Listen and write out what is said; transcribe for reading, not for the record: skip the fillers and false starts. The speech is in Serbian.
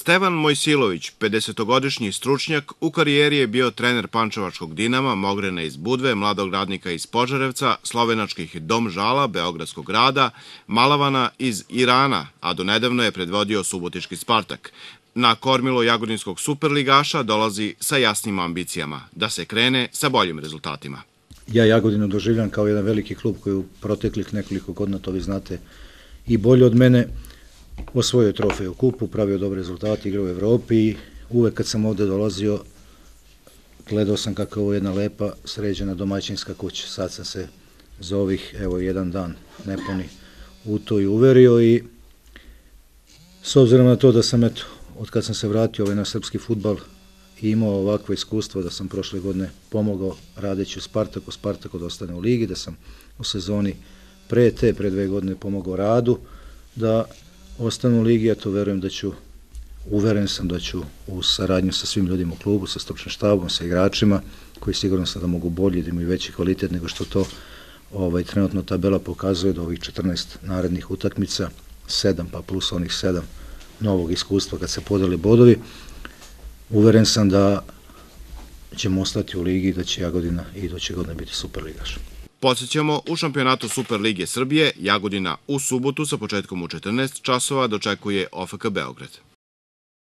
Stevan Mojsilović, 50-godišnji stručnjak, u karijeri je bio trener Pančevačkog Dinama, Mogrena iz Budve, Mladog Radnika iz Požarevca, slovenačkih Dom Žala, Beogradskog Grada, Malavana iz Irana, a donedavno je predvodio subotički Spartak. Na kormilo jagodinskog superligaša dolazi sa jasnim ambicijama, da se krene sa boljim rezultatima. Ja Jagodinu doživljam kao jedan veliki klub koji u proteklih nekoliko godina, to vi znate i bolje od mene, osvojio trofej u kupu, pravio dobre rezultate, igrao u Evropi i uvek kad sam ovde dolazio gledao sam kako je ovo jedna lepa, sređena domaćinska kuća. Sad sam se za ovih, evo, jedan dan nepuni u to i uverio i s obzirom na to da sam, eto, od kad sam se vratio na srpski fudbal i imao ovakvo iskustvo da sam prošle godine pomogao radeći u Spartaku da ostane u ligi, da sam u sezoni pre 2 godine pomogao Radu da ostanu u ligi, ja to verujem da ću, uveren sam da ću u saradnju sa svim ljudima u klubu, sa stručnim štabom, sa igračima, koji sigurno sam da mogu bolje, da imaju veći kvalitet nego što to trenutno tabela pokazuje, da ovih 14 narednih utakmica, 7 pa plus onih 7 novog iskustva kad se podeli bodovi, uveren sam da ćemo ostati u ligi i da će Jagodina i iduće godine biti superligaš. Podsećamo, u šampionatu Superlige Srbije Jagodina u subotu sa početkom u 14 časova dočekuje OFK Beograd.